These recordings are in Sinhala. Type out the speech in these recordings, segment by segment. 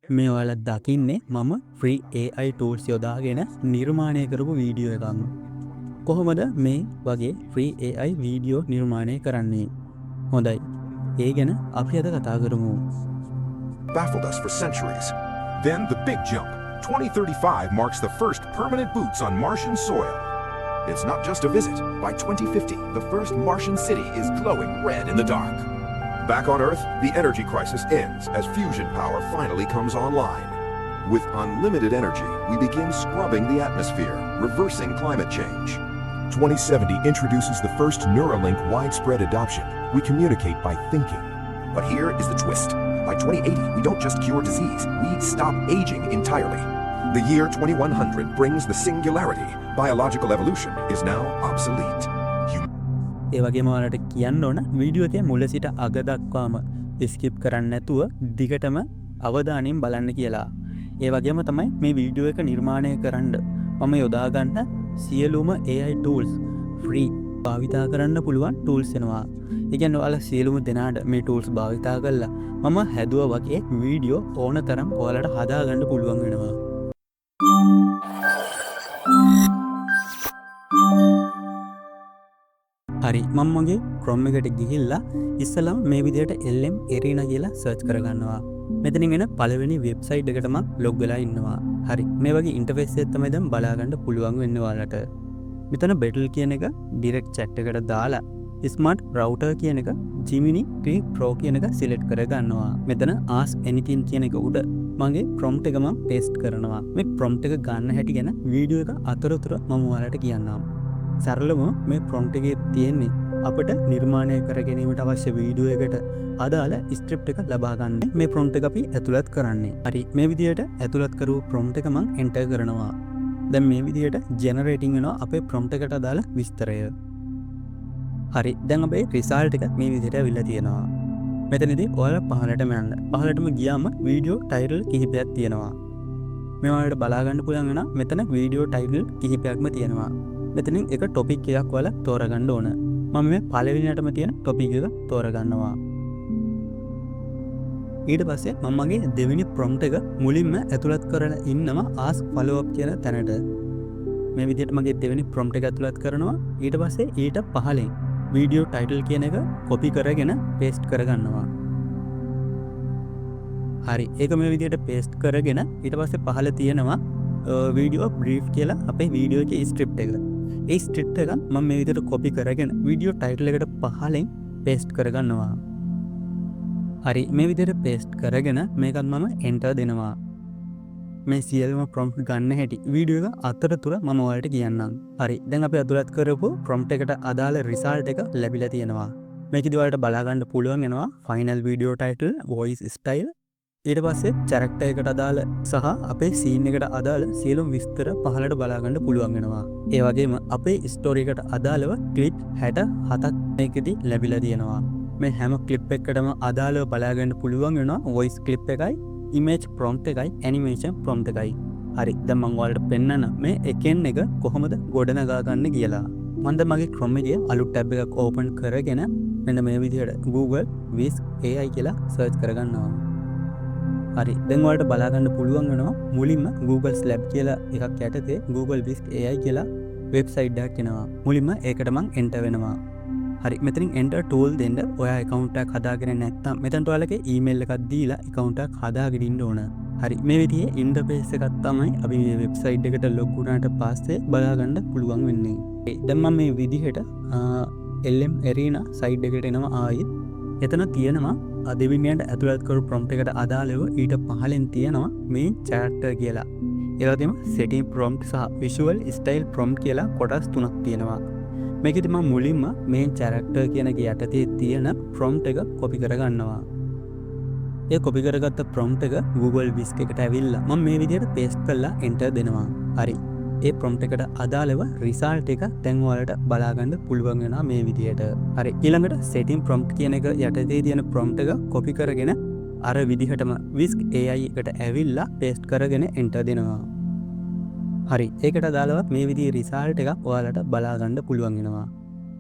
මේ ඔයාලා දකින්නේ මම ෆ්‍රී AI tools යොදාගෙන නිර්මාණය කරපු වීඩියෝ එකක්. කොහොමද මේ වගේ ෆ්‍රී AI වීඩියෝ නිර්මාණය කරන්නේ? හොඳයි. ඒ ගැන අපි අද කතා කරමු. Baffled us for centuries. Then the big jump. 2035 marks the first permanent boots on Martian soil. It's not just a visit. By 2050, the first Martian city is glowing red in the dark. Back on Earth, the energy crisis ends as fusion power finally comes online. With unlimited energy, we begin scrubbing the atmosphere, reversing climate change. 2070 introduces the first Neuralink widespread adoption. We communicate by thinking. But here is the twist. By 2080, we don't just cure disease, we stop aging entirely. The year 2100 brings the singularity. Biological evolution is now obsolete. ඒ වගේම ඔයාලට කියන්න ඕන වීඩියෝ එකේ මුල සිට අග දක්වාම ස්කිප් කරන්න නැතුව දිගටම අවධානයෙන් බලන්න කියලා. ඒ වගේම තමයි මේ වීඩියෝ එක නිර්මාණය කරන්න මම යොදා ගන්න සියලුම AI tools free භාවිතා කරන්න පුළුවන් tools වෙනවා. ඒ කියන්නේ ඔයාලා සියලුම දෙනාට මේ tools භාවිතා කරලා මම හැදුවා වගේ වීඩියෝ ඕන තරම් ඔයාලට හදා ගන්න පුළුවන් වෙනවා. හරි, මම මගේ Chrome එකට ගිහිල්ලා ඉස්සෙල්ලාම මේ විදිහට LM Arena කියලා සර්ච් කරගන්නවා. මෙතනින් එන පළවෙනි වෙබ්සයිට් එකට මම ලොග් වෙලා ඉන්නවා. හරි, මේ වගේ ඉන්ටර්ෆේස් එකක් තමයි දැන් බලා ගන්න පුළුවන් වෙන්නේ ඔයාලට. මෙතන Battle කියන එක direct chat එකට දාලා Smart Router කියන එක Gemini T Pro කියන එක select කරගන්නවා. මෙතන Ask Anything කියන එක උඩ මගේ prompt එක මම paste කරනවා. මේ prompt එක ගන්න හැටි ගැන වීඩියෝ එක අතරතුර මම ඔයාලට කියන්නම්. සරලව මේ ප්‍රොම්ප්ට් එකේ තියෙන්නේ අපිට නිර්මාණය කර ගැනීමට අවශ්‍ය වීඩියෝ එකට අදාළ ස්ක්‍රිප්ට් එක ලබා ගන්න මේ ප්‍රොම්ප්ට් එක අපි ඇතුළත් කරන්නේ. හරි, මේ විදිහට ඇතුළත් කරපු ප්‍රොම්ප්ට් එක මම එන්ටර් කරනවා. දැන් මේ විදිහට ජෙනරේටින් වෙනවා අපේ ප්‍රොම්ප්ට් එකට අදාළ විස්තරය. හරි, දැන් අපේ රිසල්ට් එක මේ විදිහට අවිල්ලා තියෙනවා. මෙතනදී ඔයාලා පහළටම යන්න. පහළටම ගියාම වීඩියෝ ටයිටල් කිහිපයක් තියෙනවා. මේ ඔයාලට බලා ගන්න පුළුවන් වෙනවා මෙතන වීඩියෝ ටයිටල් කිහිපයක්ම තියෙනවා. මෙතනින් එක ටොපික් එකක් ඔයාලා තෝරගන්න ඕන. මම මේ පළවෙනියටම තියෙන ටොපික් එක තෝරගන්නවා. ඊට පස්සේ මම මගේ දෙවෙනි ප්‍රොම්ප්ට් එක මුලින්ම ඇතුළත් කරලා ඉන්නවා ask follow up කියන තැනට. මේ විදිහට මගේ දෙවෙනි ප්‍රොම්ප්ට් එක ඇතුළත් කරනවා. ඊට පස්සේ ඊට පහලින් වීඩියෝ ටයිටල් කියන එක කොපි කරගෙන paste කරගන්නවා. හරි, ඒක මේ විදිහට paste කරගෙන ඊට පස්සේ පහළ තියෙනවා වීඩියෝ බ්‍රීෆ් කියලා අපේ වීඩියෝ එකේ ස්ක්‍රිප්ට් එක. ඒ ස්ක්‍රිප්ට් එක මම මේ විදිහට කොපි කරගෙන වීඩියෝ ටයිටල් එකට පහලින් paste කරගන්නවා. හරි, මේ විදිහට paste කරගෙන මේකත් මම enter දෙනවා. මේ සියලුම prompt ගන්න හැටි වීඩියෝ එක අතරතුර මම ඔයාලට කියන්නම්. හරි, දැන් අපි අතුලත් කරපු prompt එකට අදාළ result එක ලැබිලා තියෙනවා. මේකදී ඔයාලට බලා ගන්න පුළුවන් වෙනවා final video title, voice style, ඊට පස්සේ character එකට අදාළ සහ අපේ scene එකට අදාළ සියලුම විස්තර පහළට බලා ගන්න පුළුවන් වෙනවා. ඒ වගේම අපේ story එකට අදාළව clip 67ක් මේකෙදී ලැබිලා තියෙනවා. මේ හැම clip එකකටම අදාළව බලා ගන්න පුළුවන් වෙනවා voice clip එකයි, image prompt එකයි, animation prompt එකයි. හරි, දැන් මම ඔයාලට පෙන්නන මේ එකෙන් එක කොහොමද ගොඩනගා ගන්න කියලා. මම දැන් මගේ Chrome එකේ අලුත් tab එකක් open කරගෙන මෙන්න මේ විදිහට Google Whisk AI කියලා search කරගන්නවා. හරි, දැන් ඔයාලට බලා ගන්න පුළුවන් වෙනවා මුලින්ම Google Lab කියලා එකක් යටතේ Google Whisk AI කියලා වෙබ්සයිට් එකක් එනවා. මුලින්ම ඒකට මම enter වෙනවා. හරි, මෙතනින් enter tool දෙන්න ඔයා account එකක් හදාගෙන නැත්නම් මෙතනට ඔයාලගේ email එකක් දීලා account එකක් හදාගෙන ඉන්න ඕන. හරි, මේ විදිහේ interface එකක් තමයි අපි මේ වෙබ්සයිට් එකට log වුණාට පස්සේ බලා ගන්න පුළුවන් වෙන්නේ. දැන් මම මේ විදිහට LM Arena site එකට එනවා ආයෙත්. එතන තියෙනවා දෙවිනියට ඇතුළත් කරු ප්‍රොම්ප්ට් එකට අදාළව ඊට පහලින් තියෙනවා මේ character කියලා. ඒ වගේම setting prompt සහ visual style prompt කියලා කොටස් තුනක් තියෙනවා. මේකෙදි මම මුලින්ම මේ character කියන එක යටතේ තියෙන prompt එක copy කරගන්නවා. ඒ copy කරගත්ත prompt එක Google Whisk එකට ඇවිල්ලා මම මේ විදිහට paste කරලා enter දෙනවා. හරි, ඒ prompt එකට අදාළව result එක දැන් ඔයාලට බලා ගන්න පුළුවන් වෙනවා මේ විදිහට. හරි, ඊළඟට setting prompt කියන එක යටතේ තියෙන prompt එක copy කරගෙන අර විදිහටම Whisk AI එකට ඇවිල්ලා paste කරගෙන enter දෙනවා. හරි, ඒකට අදාළව මේ විදිහේ result එකක් ඔයාලට බලා ගන්න පුළුවන් වෙනවා.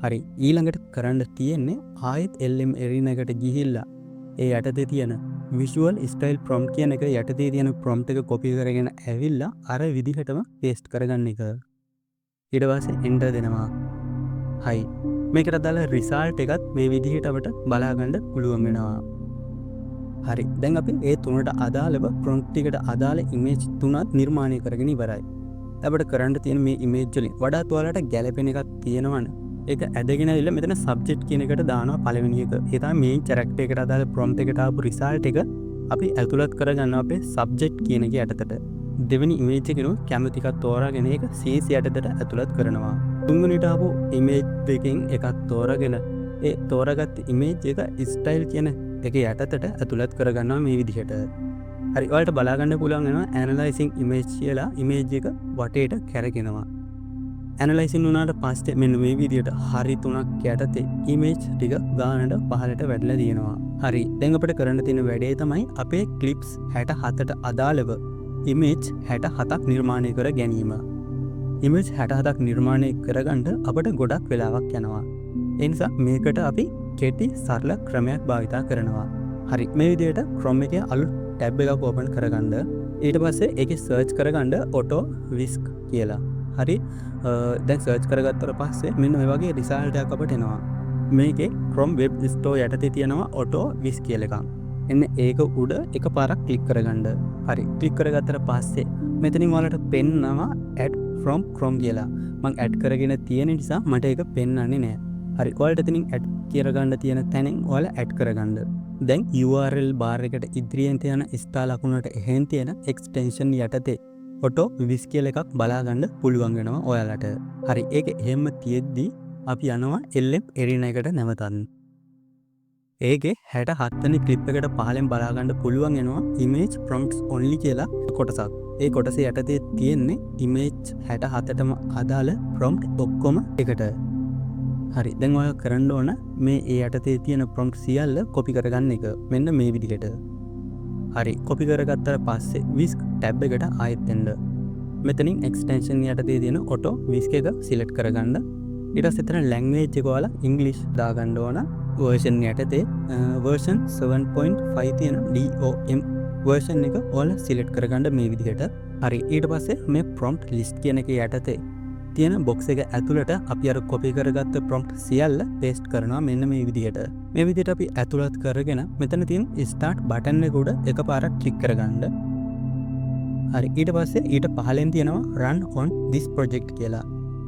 හරි, ඊළඟට කරන්න තියෙන්නේ ආයෙත් LM Arena එකට ගිහිල්ලා ඒ යටතේ තියෙන visual style prompt කියන එක යටතේ තියෙන prompt එක copy කරගෙන ඇවිල්ලා අර විදිහටම paste කරගන්න එක. ඊට පස්සේ enter දෙනවා. හයි. මේකට දාලා result එකත් මේ විදිහට අපිට බලා ගන්න පුළුවන් වෙනවා. හරි. දැන් අපි ඒ තුනට අදාළව prompt එකට අදාළ image තුනක් නිර්මාණය කරගෙන ඉවරයි. අපිට කරන්න තියෙන මේ image වලින් වඩාත් ඔයාලට ගැළපෙන එකක් තියෙනවනේ. ඒක ඇදගෙන ඇවිල්ලා මෙතන subject කියන එකට දානවා පළවෙනි එක. ඒ තමයි main character එකට අදාළ prompt එකට ආපු result එක අපි ඇතුළත් කරගන්නවා අපේ subject කියන එක යටතට. දෙවෙනි image එකේනොත් කැමති එකක් තෝරාගෙන ඒක CC යටතට ඇතුළත් කරනවා. තුන්වෙනිට ආපු image දෙකෙන් එකක් තෝරාගෙන ඒ තෝරාගත්ත image එක style කියන එක යටතට ඇතුළත් කරගන්නවා මේ විදිහට. හරි. ඔයාලට බලා ගන්න පුළුවන් වෙනවා analyzing image කියලා image එක වටේට කැරගෙනවා. ඇනලයිසින් වුණාට පස්සේ මෙන්න මේ විදිහට හරි තුනක් යටතේ image ටික ගානට පහළට වැටලා තියෙනවා. හරි. දැන් අපිට කරන්න තියෙන වැඩේ තමයි අපේ clips 67ට අදාළව image 67ක් නිර්මාණය කර ගැනීම. image 67ක් නිර්මාණය කරගන්න අපිට ගොඩක් වෙලාවක් යනවා. ඒ නිසා මේකට අපි කෙටි සරල ක්‍රමයක් භාවිත කරනවා. හරි. මේ විදිහට Chrome එකේ අලුත් tab එකක් open කරගන්න. ඊට පස්සේ ඒකේ search කරගන්න auto whisk කියලා. හරි. දැන් සර්ච් කරගත්තට පස්සේ මෙන්න මේ වගේ රිසල්ට් එකක් අපිට එනවා. මේකේ Chrome Web Store යටතේ තියෙනවා auto whisk කියලා එකක්. එන්න ඒක උඩ එකපාරක් ක්ලික් කරගන්න. හරි. ක්ලික් කරගත්තට පස්සේ මෙතනින් ඔයාලට පෙන්නනවා add from Chrome කියලා. මම add කරගෙන තියෙන නිසා මට ඒක පෙන්වන්නේ නැහැ. හරි. ඔයාලට එතනින් add කරගන්න තියෙන තැනින් ඔයාලා add කරගන්න. දැන් URL bar එකට ඉදිරියෙන් තියෙන ස්ථා ලකුණට එහෙන් තියෙන extension යටතේ auto whisk කියලා එකක් බලා ගන්න පුළුවන් වෙනවා ඔයාලට. හරි. ඒක එහෙම තියෙද්දි අපි යනවා LM arena එකට නැවතන්න. ඒකේ 67 වෙනි clip එකට පහලෙන් බලා ගන්න පුළුවන් වෙනවා image prompts only කියලා කොටසක්. ඒ කොටස යටතේ තියෙන්නේ image 67ටම අදාළ prompt ඔක්කොම එකට. හරි. දැන් ඔයා කරන්න ඕන මේ ඒ යටතේ තියෙන prompt සියල්ල copy කරගන්න එක. මෙන්න මේ විදිහට. හරි. copy කරගත්තට පස්සේ whisk tab එකට ආයෙත් එන්න. මෙතනින් extension යටතේ තියෙන auto whisk එක select කරගන්න. ඊට පස්සේ එතන language එක ඔයාලා English දාගන්න ඕන. version යටතේ version 7.5 තියෙන DOM version එක ඔයාලා select කරගන්න මේ විදිහට. හරි. ඊට පස්සේ මේ prompt list කියන එක යටතේ තියෙන box එක ඇතුළට අපි අර copy කරගත්ත prompt සියල්ල paste කරනවා මෙන්න මේ විදිහට. මේ විදිහට අපි ඇතුළත් කරගෙන මෙතන තියෙන start button එක උඩ එකපාරක් click කරගන්න. හරි. ඊට පස්සේ ඊට පහලෙන් තියෙනවා run on this project කියලා.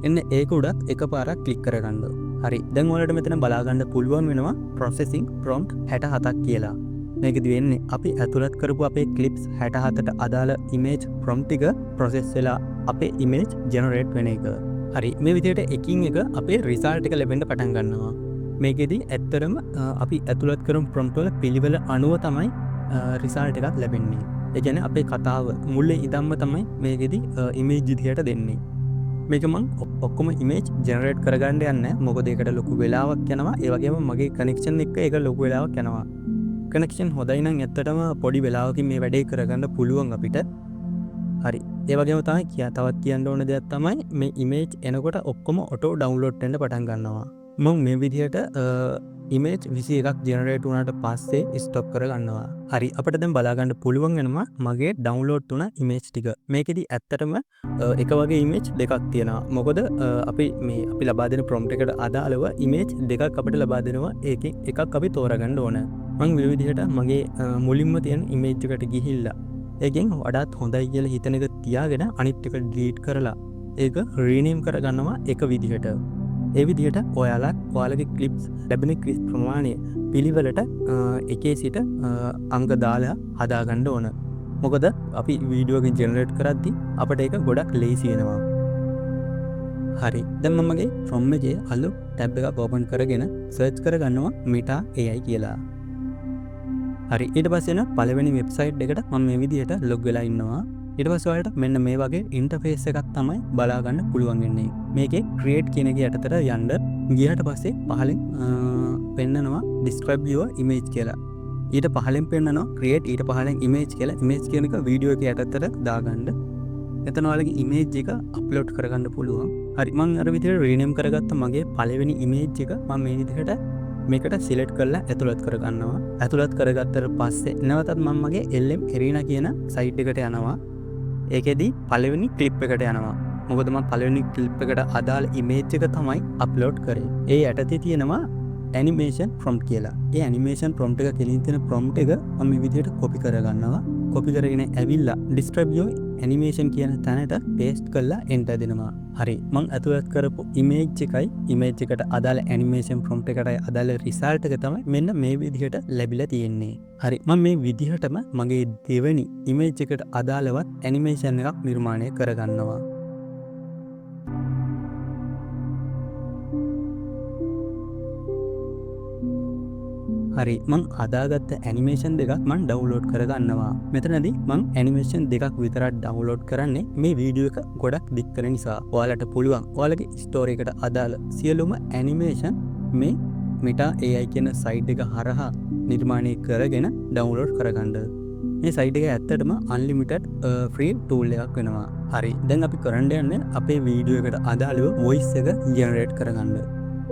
එන්න ඒක උඩත් එකපාරක් click කරගන්න. හරි. දැන් ඔයාලට මෙතන බලා ගන්න පුළුවන් වෙනවා processing prompt 67ක් කියලා. මේකෙදි වෙන්නේ අපි ඇතුළත් කරපු අපේ clips 67ට අදාළ image prompt එක process වෙලා අපේ image generate වෙන එක. හරි. මේ විදිහට එකින් එක අපේ result එක ලැබෙන්න පටන් ගන්නවා. මේකෙදි ඇත්තටම අපි ඇතුළත් කරමු prompt වල පිළිවෙල අනුව තමයි result එකක් ලැබෙන්නේ. ඒ කියන්නේ අපේ කතාව මුලින් ඉඳන්ම තමයි මේකෙදි image විදිහට දෙන්නේ. මේක මම ඔක්කොම image generate කරගන්න යන්නේ මොකද ඒකට ලොකු වෙලාවක් යනවා. ඒ වගේම මගේ connection එක ඒක ලොකු වෙලාවක් යනවා. connection හොඳයි නම් ඇත්තටම පොඩි වෙලාවකින් මේ වැඩේ කරගන්න පුළුවන් අපිට. හරි. ඒ වගේම තමයි තවත් කියන්න ඕන දෙයක් තමයි මේ image එනකොට ඔක්කොම auto download වෙන්න පටන් ගන්නවා. මම මේ විදිහට image 21ක් generate වුණාට පස්සේ stop කරගන්නවා. හරි. අපිට දැන් බලා ගන්න පුළුවන් වෙනවා මගේ download තුන image ටික. මේකෙදි ඇත්තටම එක වගේ image දෙකක් තියෙනවා. මොකද අපි ලබා දෙන prompt එකට අදාළව image දෙකක් අපිට ලබා දෙනවා. ඒකෙන් එකක් අපි තෝරගන්න ඕන. මම මේ විදිහට මගේ මුලින්ම තියෙන image එකට ගිහිල්ලා ඒකෙන් වඩාත් හොඳයි කියලා හිතන එක තියාගෙන අනිත් එක delete කරලා ඒක rename කරගන්නවා එක විදිහට. ඒ විදිහට ඔයාලගේ clips ලැබෙන clip ප්‍රමාණය පිළිවෙලට එකේ සිට අංක දාලා හදාගන්න ඕන. මොකද අපි වීඩියෝ එක generate කරද්දි අපිට ඒක ගොඩක් ලේසි වෙනවා. හරි. දැන් මම මගේ Chrome එකේ අලුත් tab එකක් open කරගෙන search කරගන්නවා Meta AI කියලා. හරි. ඊට පස්සේ පළවෙනි වෙබ්සයිට් එකට මම මේ විදිහට log වෙලා ඉන්නවා. ඊට පස්සේ ඔයාලට මෙන්න මේ වගේ ඉන්ටර්ෆේස් එකක් තමයි බලා ගන්න පුළුවන් වෙන්නේ. මේකේ create කියන එක යටතට යන්න ගියාට පස්සේ පහලින් පෙන්නනවා describe your image කියලා. ඊට පහලින් පෙන්නනවා create ඊට පහලින් image කියලා. image කියන එක වීඩියෝ එක යටතට දාගන්න. එතන ඔයාලගේ image එක upload කරගන්න පුළුවන්. හරි. මම අර විදිහට rename කරගත්ත මගේ පළවෙනි image එක මම මේ විදිහට මේකට සිලෙක්ට් කරලා ඇතුළත් කරගන්නවා. ඇතුළත් කරගත්තට පස්සේ නැවතත් මම මගේ LM Arena කියන සයිට් එකට යනවා. ඒකෙදි පළවෙනි ක්ලිප් එකට යනවා. මොකද මම පළවෙනි ක්ලිප් එකට අදාළ ඉමේජ් එක තමයි අප්ලෝඩ් කරේ. ඒ යටතේ තියෙනවා animation prompt කියලා. ඒ animation prompt එක කෙලින් තියෙන prompt එක මම මේ විදිහට copy කරගන්නවා. copy කරගෙන ඇවිල්ලා describe your animation කියන තැනට paste කරලා enter දෙනවා. හරි. මම ඇතුළත් කරපු image එකයි image එකට අදාළ animation prompt එකටයි අදාළ result එක තමයි මෙන්න මේ විදිහට ලැබිලා තියෙන්නේ. හරි. මම මේ විදිහටම මගේ දෙවෙනි image එකට අදාළවත් animation එකක් නිර්මාණය කරගන්නවා. හරි මං අදාගත්ත ඇනිමේෂන් දෙකක් මං ඩවුන්ලෝඩ් කරගන්නවා. මෙතනදී මං ඇනිමේෂන් දෙකක් විතරක් ඩවුන්ලෝඩ් කරන්නේ මේ වීඩියෝ එක ගොඩක් දික් කරන නිසා. ඔයාලට පුළුවන් ඔයාලගේ ස්ටෝරි එකට අදාළ සියලුම ඇනිමේෂන් මේ Meta AI කියන සයිට් එක හරහා නිර්මාණය කරගෙන ඩවුන්ලෝඩ් කරගන්න. මේ සයිට් එක ඇත්තටම අන්ලිමිටඩ් ෆ්‍රී ටූල් එකක් වෙනවා. හරි දැන් අපි කරන්න යන්නේ අපේ වීඩියෝ එකට අදාළව වොයිස් එක ජෙනරේට් කරගන්න.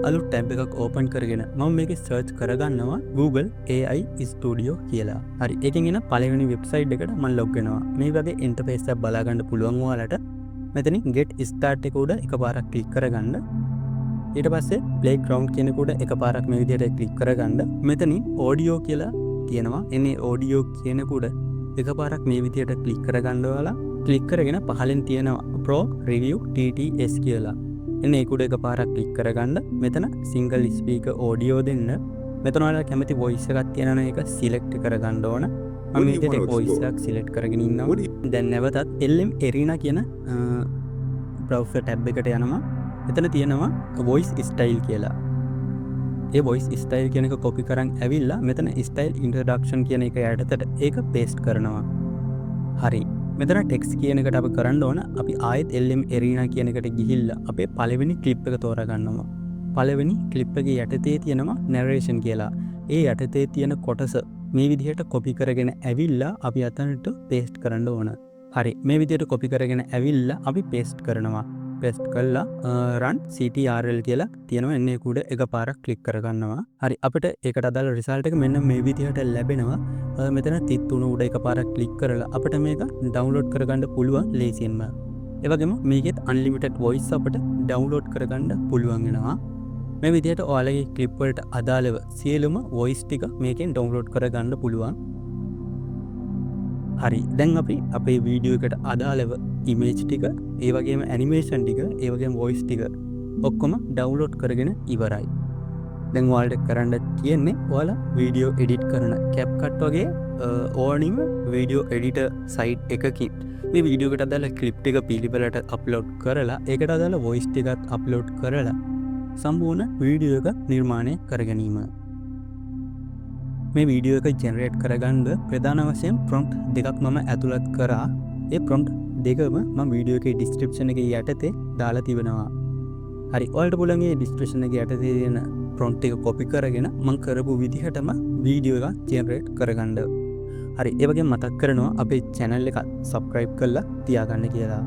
අලුත් ටැබ් එකක් ඕපන් කරගෙන මම මේක සර්ච් කරගන්නවා Google AI Studio කියලා. හරි ඒකෙන් එන පළවෙනි වෙබ්සයිට් එකට මම ලොග් වෙනවා. මේ වගේ ඉන්ටර්ෆේස් එකක් බලා ගන්න පුළුවන් ඔයාලට. මෙතනින් get start එක උඩ එකපාරක් ක්ලික් කරගන්න. ඊට පස්සේ playground කියන එක උඩ එකපාරක් මේ විදිහට ක්ලික් කරගන්න. මෙතනින් audio කියලා තියෙනවා. එන්නේ audio කියන එක උඩ එකපාරක් මේ විදිහට ක්ලික් කරගන්න ඔයාලා. ක්ලික් කරගෙන පහලින් තියෙනවා Pro Review TTS කියලා. එන්න ඒකුඩ එක පාරක් ක්ලික් කරගන්න. මෙතන සිංගල් ස්පීකර් ඔඩියෝ දෙන්න. මෙතන ඔයාලා කැමති වොයිස් එකක් තියෙනවා එක සිලෙක්ට් කරගන්න ඕන. මම මේකට වොයිස් එකක් සිලෙක්ට් කරගෙන ඉන්නවා. දැන් නැවතත් LM Arena කියන browser tab එකට යනවා. මෙතන තියෙනවා voice style කියලා. ඒ voice style කියන එක copy කරන් ඇවිල්ලා මෙතන style introduction කියන එක යටතට ඒක paste කරනවා. හරි. මෙතන ටෙක්ස්ට් කියන එකට අපි කරන්න ඕන අපි ආයෙත් LM Arena කියන එකට ගිහිල්ලා අපේ පළවෙනි ක්ලිප් එක තෝරගන්නවා. පළවෙනි ක්ලිප් එකේ යටතේ තියෙනවා narration කියලා. ඒ යටතේ තියෙන කොටස මේ විදිහට copy කරගෙන ඇවිල්ලා අපි අතනට paste කරන්න ඕන. හරි මේ විදිහට copy කරගෙන ඇවිල්ලා අපි paste කරනවා. paste කළා run ctrl කියලා තියෙනවා. එන්නේ උඩ එකපාරක් click කරගන්නවා. හරි අපිට ඒකට අදාළ result එක මෙන්න මේ විදිහට ලැබෙනවා. මෙතන 33 උඩ එකපාරක් click කරලා අපිට මේක download කරගන්න පුළුවන් ලේසියෙන්ම. ඒ වගේම මේකෙත් unlimited voice අපිට download කරගන්න පුළුවන් වෙනවා. මේ විදිහට ඔයාලගේ clip වලට අදාළව සියලුම voice ටික මේකෙන් download කරගන්න පුළුවන්. හරි දැන් අපි අපේ වීඩියෝ එකට අදාළව image ටික ඒ වගේම animation ටික ඒ වගේම voice ටික ඔක්කොම download කරගෙන ඉවරයි. දැන් ඔයාලට කරන්න තියෙන්නේ ඔයාලා වීඩියෝ edit කරන CapCut වගේ ඕනිම වීඩියෝ editor site එකකින් මේ වීඩියෝ එකට අදාළ clip ටික පිළිවෙලට upload කරලා ඒකට අදාළ voice ටිකත් upload කරලා සම්පූර්ණ වීඩියෝ එක නිර්මාණය කර ගැනීම. මේ වීඩියෝ එක ජෙනරේට් කරගන්න ප්‍රධාන වශයෙන් prompt දෙකක් මම ඇතුළත් කරා. ඒ prompt දෙකම මම වීඩියෝ එකේ description එකේ යටතේ දාලා තිබෙනවා. හරි ඔයාලට පුළුවන් මේ description එකේ යටතේ තියෙන prompt එක copy කරගෙන මම කරපු විදිහටම වීඩියෝ එක ජෙනරේට් කරගන්න. හරි ඒ වගේම මතක් කරනවා අපේ channel එක subscribe කරලා තියාගන්න කියලා.